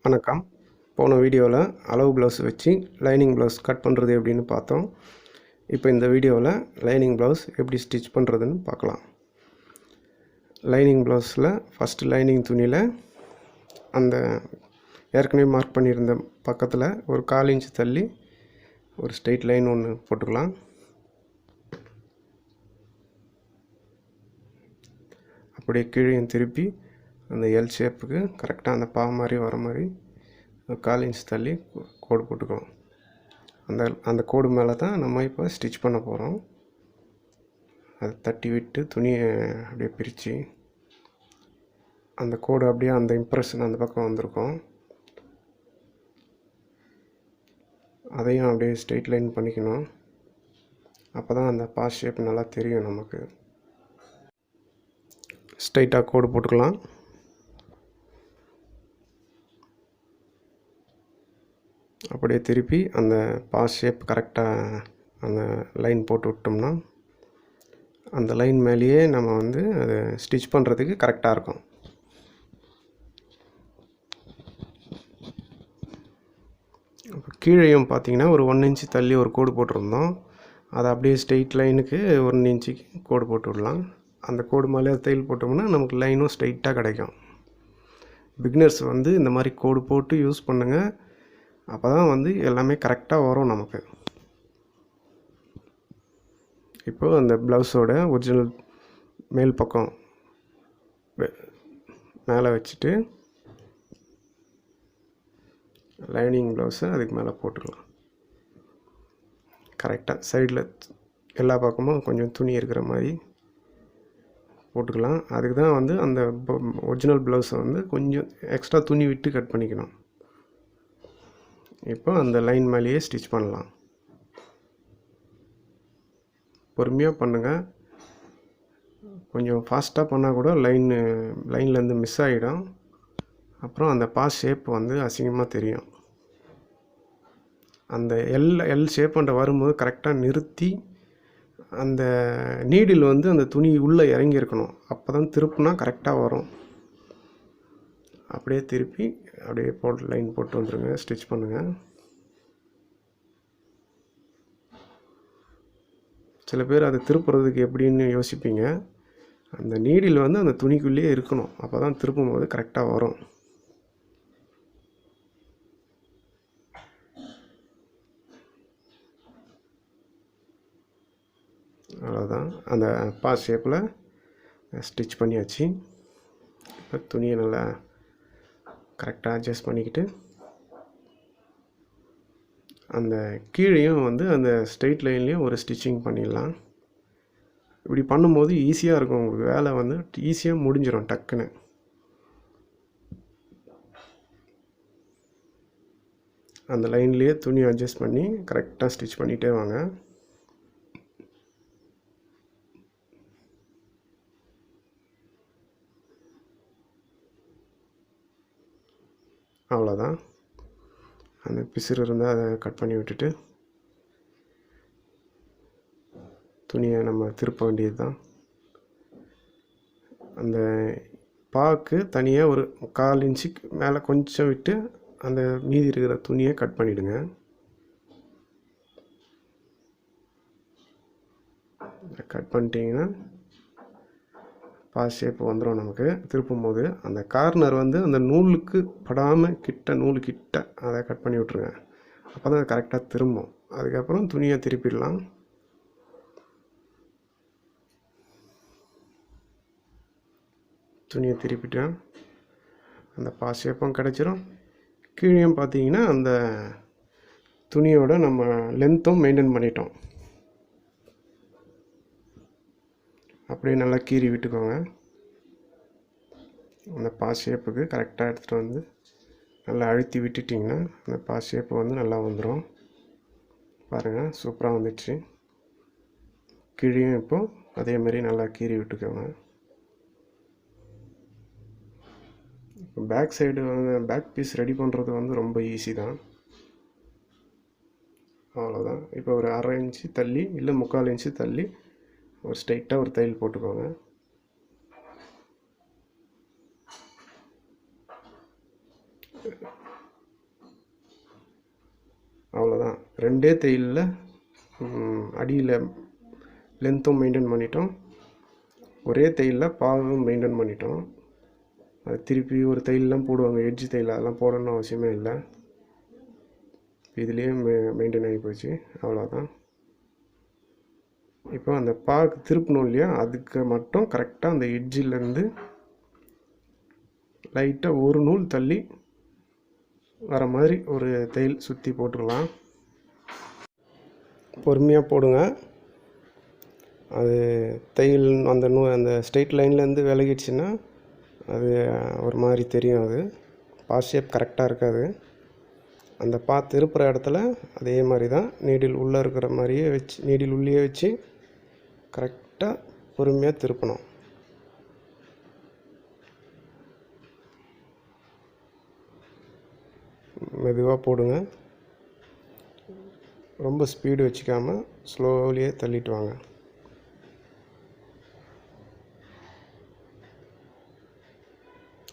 வணக்கம். போன வீடியோவில் அளவு ப்ளவுஸ் வச்சு லைனிங் ப்ளவுஸ் கட் பண்ணுறது எப்படின்னு பார்த்தோம். இப்போ இந்த வீடியோவில் லைனிங் ப்ளவுஸ் எப்படி ஸ்டிச் பண்ணுறதுன்னு பார்க்கலாம். லைனிங் ப்ளவுஸில் ஃபஸ்ட்டு லைனிங் துணியில் அந்த ஏற்கனவே மார்க் பண்ணியிருந்த பக்கத்தில் ஒரு 1/4 இன்ச் தள்ளி ஒரு ஸ்ட்ரெயிட் லைன் ஒன்று போட்டுக்கலாம். அப்படியே கீழே திருப்பி அந்த எல் ஷேப்புக்கு கரெக்டாக அந்த பா மாதிரி வர மாதிரி 1/4 இன்ச் தள்ளி கோடு போட்டுக்கணும். அந்த கோடு மேலே தான் நம்ம இப்போ ஸ்டிச் பண்ண போகிறோம். அதை தட்டி விட்டு துணியை அப்படியே பிரித்து அந்த கோடு அப்படியே அந்த இம்ப்ரெஷன் அந்த பக்கம் வந்திருக்கும். அதையும் அப்படியே ஸ்ட்ரெயிட் லைன் பண்ணிக்கணும். அப்போ தான் அந்த பா ஷேப் நல்லா தெரியும் நமக்கு. ஸ்ட்ரைட்டாக கோடு போட்டுக்கலாம். அப்படியே திருப்பி அந்த பாஸ் ஷேப் கரெக்டாக அந்த லைன் போட்டு விட்டோம்னா அந்த லைன் மேலேயே நம்ம அதை ஸ்டிச் பண்ணுறதுக்கு கரெக்டாக இருக்கும். கீழேயும் பார்த்திங்கன்னா ஒரு 1 இன்ச்சு தள்ளி ஒரு கோடு போட்டிருந்தோம். அதை அப்படியே ஸ்ட்ரெயிட் லைனுக்கு 1 இன்ச்சுக்கு கோடு போட்டு விடலாம். அந்த கோடு மேலே தையல் போட்டோம்னா நமக்கு லைனும் ஸ்ட்ரெயிட்டாக கிடைக்கும். பிகினர்ஸ் இந்த மாதிரி கோடு போட்டு யூஸ் பண்ணுங்கள். அப்போ தான் எல்லாமே கரெக்டாக வரும் நமக்கு. இப்போது அந்த ப்ளவுஸோட ஒரிஜினல் மேல் பக்கம் மேலே வச்சுட்டு லைனிங் ப்ளவுஸை அதுக்கு மேலே போட்டுக்கலாம். கரெக்டாக சைடில் எல்லா பக்கமும் கொஞ்சம் துணி இருக்கிற மாதிரி போட்டுக்கலாம். அதுக்கு தான் அந்த ஒரிஜினல் ப்ளவுஸை கொஞ்சம் எக்ஸ்ட்ரா துணி விட்டு கட் பண்ணிக்கணும். இப்போ அந்த லைன் மேலேயே ஸ்டிச் பண்ணலாம். பொறுமையாக பண்ணுங்கள். கொஞ்சம் ஃபாஸ்ட்டாக பண்ணால் கூட லைன்லேருந்து மிஸ் ஆகிடும். அப்புறம் அந்த பாஸ் ஷேப் அசிங்கமாக தெரியும். அந்த எல் ஷேப் வரும்போது கரெக்டாக நிறுத்தி அந்த நீடில் அந்த துணி உள்ளே இறங்கியிருக்கணும். அப்போ தான் திருப்புனா கரெக்டாக வரும். அப்படியே திருப்பி அப்படியே போட்டு லைன் போட்டு வந்துடுங்க. ஸ்டிச் பண்ணுங்கள். சில பேர் அதை திருப்புறதுக்கு எப்படின்னு யோசிப்பீங்க. அந்த நீடில் அந்த துணிக்குள்ளேயே இருக்கணும். அப்போ தான் திருப்பும் போது கரெக்டாக வரும். அவ்வளோதான். அந்த பாஸ் ஷேப்பில் ஸ்டிச் பண்ணியாச்சு. இப்போ துணியை நல்லா கரெக்டாக அட்ஜஸ்ட் பண்ணிக்கிட்டு அந்த கீழேயும் அந்த ஸ்ட்ரெயிட் லைன்லேயும் ஒரு ஸ்டிச்சிங் பண்ணிடலாம். இப்படி பண்ணும்போது ஈஸியாக இருக்கும். உங்களுக்கு வேலை ஈஸியாக முடிஞ்சிடும் டக்குன்னு. அந்த லைன்லேயே துணி அட்ஜஸ்ட் பண்ணி கரெக்டாக ஸ்டிச் பண்ணிகிட்டே வாங்க. அவ்வளோதான். அந்த பிசுறு இருந்தால் அதை கட் பண்ணி விட்டுட்டு துணியை நம்ம திருப்ப வேண்டியது தான். அந்த பாக்கு தனியாக ஒரு 1/4 இன்ச்சுக்கு மேலே கொஞ்சம் விட்டு அந்த மீதி இருக்கிற துணியை கட் பண்ணிவிடுங்க. கட் பண்ணிட்டீங்கன்னா பாஸ் ஷேப் வந்துடும் நமக்கு. திருப்பும் போது அந்த கார்னர் அந்த நூலுக்கு படாமல் நூலு கிட்ட அதை கட் பண்ணி விட்ருங்க. அப்போ தான் கரெக்டாக திரும்பும். அதுக்கப்புறம் துணியை திருப்பிடலாம். துணியை திருப்பிட்டேன். அந்த பாஸ் ஷேப்பும் கிடச்சிரும். கீழேயும் பார்த்தீங்கன்னா அந்த துணியோட நம்ம லென்த்தும் மெயின்டைன் பண்ணிட்டோம். அப்படியே நல்லா கீறி விட்டுக்கோங்க. அந்த பாஸ் ஷேப்புக்கு கரெக்டாக எடுத்துகிட்டு நல்லா அழுத்தி விட்டுட்டிங்கன்னா அந்த பாஸ் ஷேப்பு நல்லா வந்துடும். பாருங்கள், சூப்பராக வந்துடுச்சு. கீழேயும் இப்போது அதேமாரி நல்லா கீறி விட்டுக்கோங்க. இப்போ back side back piece ready பண்ணுறது ரொம்ப ஈஸி தான். அவ்வளோதான். இப்போ ஒரு 1/2 இன்ச்சு தள்ளி இல்லை 3/4 இன்ச்சு தள்ளி ஒரு ஸ்ட்ரைட்டாக ஒரு தையல் போட்டுக்கோங்க. அவ்வளோதான். 2 தையலில் அடியில் லென்த்தும் மெயின்டைன் பண்ணிட்டோம், ஒரே தையலில் பாவும் மெயின்டைன் பண்ணிட்டோம். அது திருப்பி ஒரு தையல்லாம் போடுவாங்க, எட்ஜ் தையல், அதெல்லாம் போடணும்னு அவசியமே இல்லை. இதுலேயே மெயின்டைன் ஆகி போச்சு. அவ்வளோதான். இப்போ அந்த பாக்கு திருப்பணும் இல்லையா, அதுக்கு மட்டும் கரெக்டாக அந்த எட்ஜிலேருந்து லைட்டாக ஒரு நூல் தள்ளி வர மாதிரி ஒரு தையல் சுற்றி போட்டுக்கலாம். பொறுமையாக போடுங்க. அது தையல் அந்த ஸ்ட்ரெயிட் லைன்லேருந்து விலகிடுச்சுன்னா அது ஒரு மாதிரி தெரியும். அது பாஸ் ஷேப் கரெக்டாக இருக்காது. அந்த திருப்புற இடத்துல அதே மாதிரி தான் நீடில் உள்ளே இருக்கிற மாதிரியே வச்சு, நீடில் உள்ளே வச்சு கரெக்டாக பொறுமையாக திருப்பணும். மெதுவாக போடுங்க, ரொம்ப ஸ்பீடு வச்சுக்காமல் ஸ்லோலியே தள்ளிட்டு வாங்க.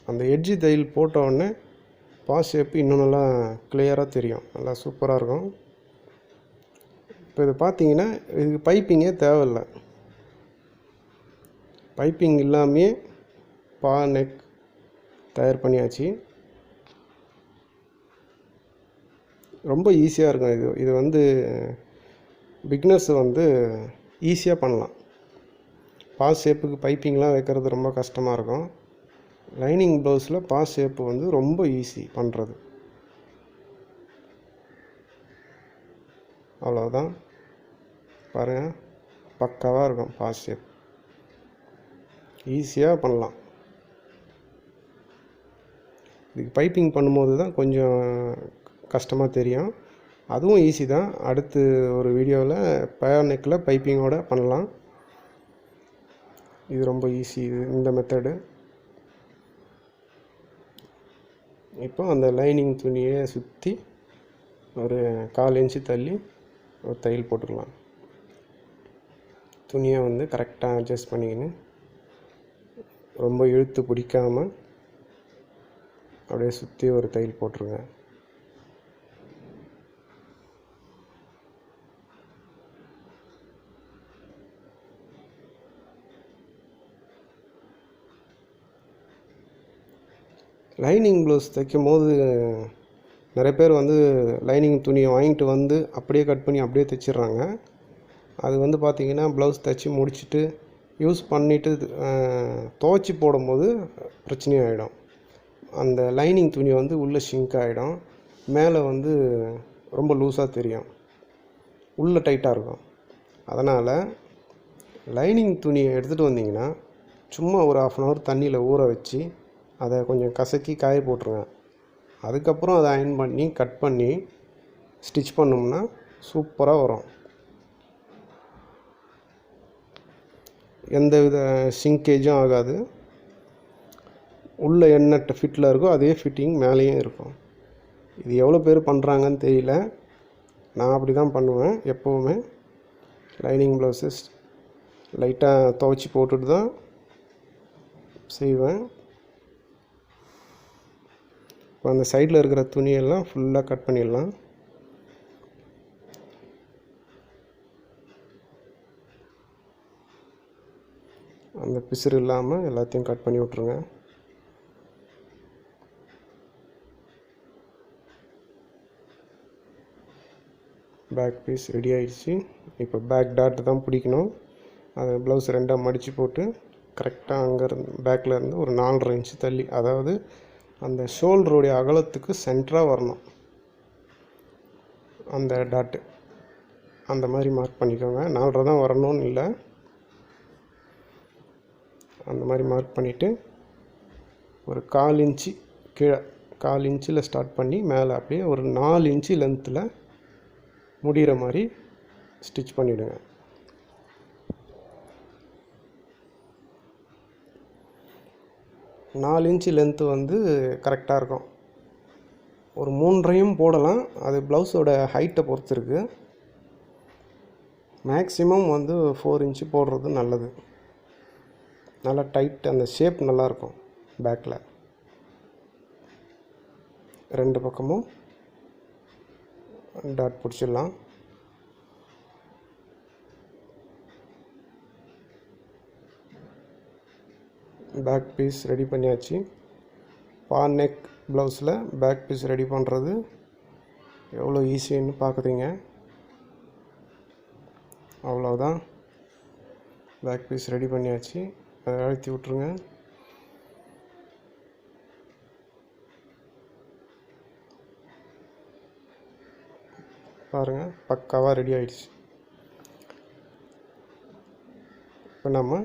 அந்த எட்ஜி தையல் போட்டோடனே பாஸ் ஷேப்பு இன்னும் நல்லா கிளியராக தெரியும், நல்லா சூப்பராக இருக்கும். இப்போ இது பார்த்தீங்கன்னா இதுக்கு பைப்பிங்கே தேவையில்லை. பைப்பிங் இல்லாமே நெக் தயார் பண்ணியாச்சு. ரொம்ப ஈஸியாக இருக்கும். இது வந்து பிகினர்ஸ் வந்து ஈஸியாக பண்ணலாம். பாஸ் ஷேப்புக்கு பைப்பிங்லாம் வைக்கிறது ரொம்ப கஷ்டமாக இருக்கும். லைனிங் ப்ளவுஸில் பாஸ் ஷேப்பு வந்து ரொம்ப ஈஸி பண்ணுறது. அவ்வளோதான், பாருங்கள், பக்காவாக இருக்கும். பாஸ் ஷேப் ஈஸியாக பண்ணலாம். இதுக்கு பைப்பிங் பண்ணும்போது தான் கொஞ்சம் கஷ்டமாக தெரியும். அதுவும் ஈஸி தான். அடுத்து ஒரு வீடியோவில் பேர் நெக்கில் பைப்பிங்கோட பண்ணலாம். இது ரொம்ப ஈஸி, இந்த மெத்தடு. இப்போ அந்த லைனிங் துணியை சுற்றி ஒரு 1/4 இன்ச்சு தள்ளி ஒரு தையல் போட்டுக்கலாம். துணியை வந்து கரெக்டாக அட்ஜஸ்ட் பண்ணிக்கின்னு ரொம்ப இழுத்து பிடிக்காமல் அப்படியே சுற்றி ஒரு தையல் போட்டுருங்க. லைனிங் ப்ளவுஸ் தைக்கும் போது நிறைய பேர் வந்து லைனிங் துணியை வாங்கிட்டு வந்து அப்படியே கட் பண்ணி அப்படியே தைச்சிட்றாங்க. அது வந்து பார்த்திங்கன்னா ப்ளவுஸ் தைச்சி முடிச்சுட்டு யூஸ் பண்ணிவிட்டு துவைச்சி போடும்போது பிரச்சனையாகிடும். அந்த லைனிங் துணி வந்து உள்ளே ஷிங்க் ஆகிடும், மேலே வந்து ரொம்ப லூஸாக தெரியும், உள்ளே டைட்டாக இருக்கும். அதனால் லைனிங் துணியை எடுத்துகிட்டு வந்தீங்கன்னா சும்மா ஒரு 1/2 அன் ஹவர் தண்ணியில் ஊற வச்சு அதை கொஞ்சம் கசக்கி காய போட்டுருங்க. அதுக்கப்புறம் அதை அயன் பண்ணி கட் பண்ணி ஸ்டிச் பண்ணோம்னா சூப்பராக வரும். எந்த வித சிங்கேஜும் ஆகாது. உள்ளே என்ன ஃபிட்டில் இருக்கோ அதே ஃபிட்டிங் மேலேயும் இருக்கும். இது எவ்வளோ பேர் பண்ணுறாங்கன்னு தெரியல. நான் அப்படி தான் பண்ணுவேன் எப்போவுமே. லைனிங் ப்ளவுஸஸ் லைட்டாக துவைச்சி போட்டுட்டு தான் செய்வேன். இப்போ அந்த சைடில் இருக்கிற துணியெல்லாம் ஃபுல்லாக கட் பண்ணிடலாம். அந்த பிசுறு இல்லாமல் எல்லாத்தையும் கட் பண்ணி விட்ருங்க. பேக் பீஸ் ரெடி ஆகிடுச்சு. இப்போ பேக் டாட் தான் பிடிக்கணும். அதை ப்ளவுஸ் 2ஆக மடித்து போட்டு கரெக்டாக அங்கேருந்து பேக்கில் இருந்து ஒரு 4.5 இன்ச்சு தள்ளி, அதாவது அந்த ஷோல்டருடைய அகலத்துக்கு சென்டராக வரணும் அந்த டாட்டு. அந்த மாதிரி மார்க் பண்ணிக்கோங்க. 4.5 தான் வரணும்னு இல்லை, அந்த மாதிரி மார்க் பண்ணிவிட்டு ஒரு 1/4 இன்ச்சு கீழே 1/4 இன்ச்சில் ஸ்டார்ட் பண்ணி மேலே அப்படியே ஒரு 4 இன்ச்சு லென்த்தில் முடிகிற மாதிரி ஸ்டிச் பண்ணிவிடுங்க. நாலு இன்ச்சு லென்த்து வந்து கரெக்டாக இருக்கும். ஒரு 3.5 போடலாம், அது ப்ளவுஸோட ஹைட்டை பொறுத்து இருக்குது. மேக்ஸிமம் வந்து 4 இன்ச்சு போடுறது நல்லது. நல்லா டைட், அந்த ஷேப் நல்லாயிருக்கும் பேக்கில். ரெண்டு பக்கமும் டாட் பிடிச்சிடலாம். பேக் பீஸ் ரெடி பண்ணியாச்சு. பான் நெக் ப்ளவுஸில் பேக் பீஸ் ரெடி பண்ணுறது எவ்வளோ ஈஸின்னு பார்க்குறீங்க. அவ்வளோதான், பேக் பீஸ் ரெடி பண்ணியாச்சு. அதை அழுத்தி விட்ருங்க. பாருங்கள், பக்காவாக ரெடி ஆகிடுச்சு. இப்போ நம்ம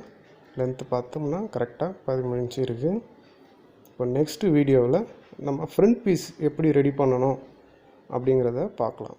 லென்த்து பார்த்தோம்னா கரெக்டாக 13 இன்ச்சு இருக்குது. இப்போ நெக்ஸ்ட்டு வீடியோவில் நம்ம ஃப்ரண்ட் பீஸ் எப்படி ரெடி பண்ணணும் அப்படிங்கிறத பார்க்கலாம்.